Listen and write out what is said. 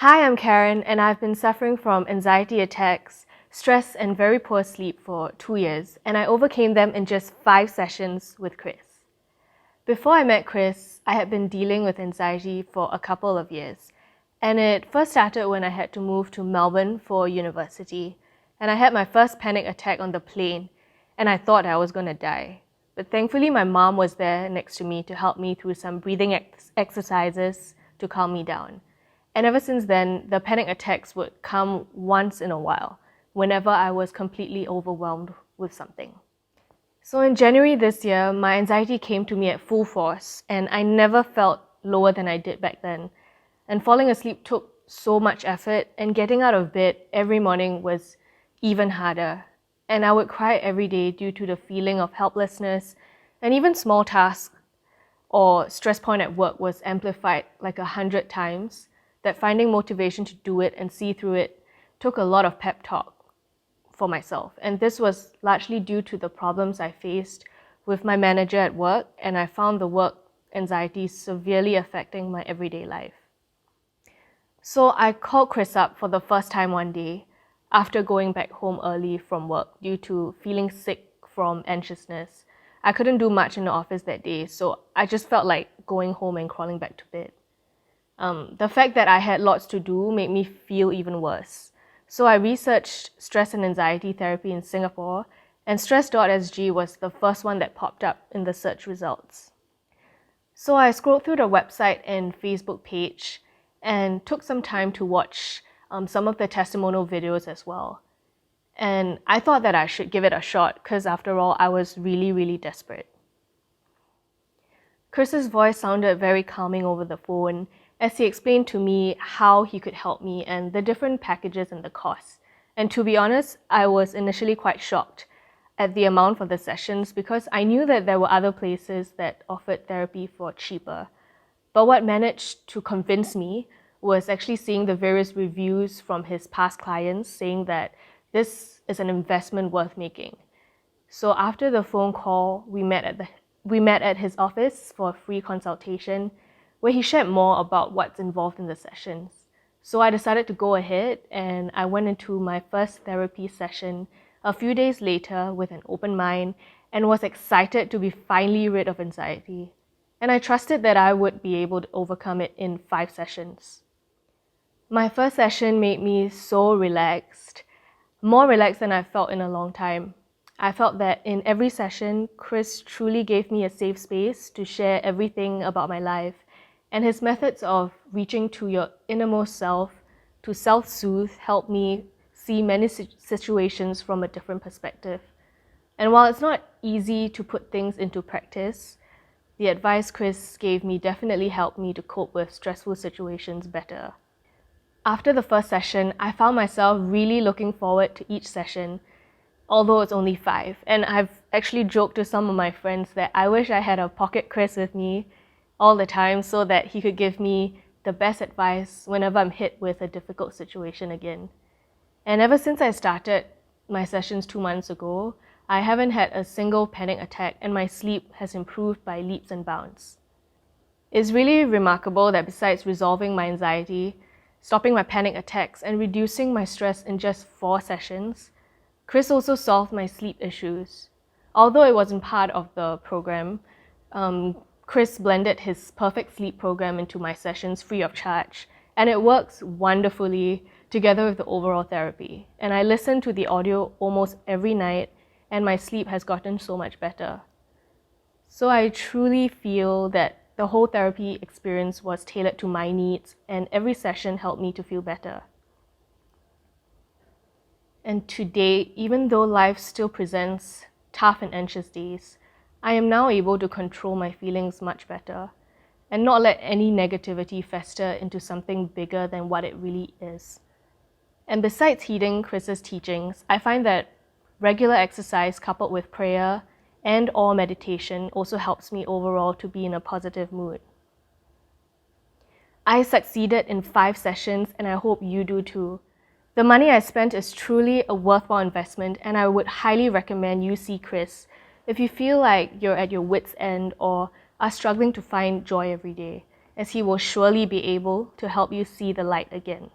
Hi, I'm Karen, and I've been suffering from anxiety attacks, stress, and very poor sleep for 2 years, and I overcame them in just 5 sessions with Chris. Before I met Chris, I had been dealing with anxiety for a couple of years, and it first started when I had to move to Melbourne for university, and I had my first panic attack on the plane, and I thought I was going to die. But thankfully, my mom was there next to me to help me through some breathing exercises to calm me down. And ever since then, the panic attacks would come once in a while, whenever I was completely overwhelmed with something. So in January this year, my anxiety came to me at full force, and I never felt lower than I did back then. And falling asleep took so much effort, and getting out of bed every morning was even harder. And I would cry every day due to the feeling of helplessness, and even small tasks or stress point at work was amplified like 100 times. That finding motivation to do it and see through it took a lot of pep talk for myself. And this was largely due to the problems I faced with my manager at work, and I found the work anxiety severely affecting my everyday life. So I called Chris up for the first time one day after going back home early from work due to feeling sick from anxiousness. I couldn't do much in the office that day, so I just felt like going home and crawling back to bed. The fact that I had lots to do made me feel even worse. So I researched stress and anxiety therapy in Singapore, and Stress.SG was the first one that popped up in the search results. So I scrolled through the website and Facebook page and took some time to watch some of the testimonial videos as well. And I thought that I should give it a shot because after all, I was really desperate. Chris's voice sounded very calming over the phone as he explained to me how he could help me and the different packages and the costs. And to be honest, I was initially quite shocked at the amount for the sessions because I knew that there were other places that offered therapy for cheaper. But what managed to convince me was actually seeing the various reviews from his past clients saying that this is an investment worth making. So after the phone call, we met at his office for a free consultation where he shared more about what's involved in the sessions. So I decided to go ahead, and I went into my first therapy session a few days later with an open mind and was excited to be finally rid of anxiety. And I trusted that I would be able to overcome it in 5 sessions. My first session made me so relaxed, more relaxed than I felt in a long time. I felt that in every session, Chris truly gave me a safe space to share everything about my life, and his methods of reaching to your innermost self to self-soothe helped me see many situations from a different perspective. And while it's not easy to put things into practice, the advice Chris gave me definitely helped me to cope with stressful situations better. After the first session, I found myself really looking forward to each session, although it's only 5. And I've actually joked to some of my friends that I wish I had a pocket Chris with me all the time so that he could give me the best advice whenever I'm hit with a difficult situation again. And ever since I started my sessions 2 months ago, I haven't had a single panic attack, and my sleep has improved by leaps and bounds. It's really remarkable that besides resolving my anxiety, stopping my panic attacks, and reducing my stress in just 4 sessions, Chris also solved my sleep issues. Although it wasn't part of the program, Chris blended his perfect sleep program into my sessions free of charge, and it works wonderfully together with the overall therapy. And I listen to the audio almost every night, and my sleep has gotten so much better. So I truly feel that the whole therapy experience was tailored to my needs, and every session helped me to feel better. And today, even though life still presents tough and anxious days, I am now able to control my feelings much better and not let any negativity fester into something bigger than what it really is. And besides heeding Chris's teachings, I find that regular exercise coupled with prayer and/or meditation also helps me overall to be in a positive mood. I succeeded in 5 sessions, and I hope you do too. The money I spent is truly a worthwhile investment, and I would highly recommend you see Chris if you feel like you're at your wit's end or are struggling to find joy every day. as he will surely be able to help you see the light again.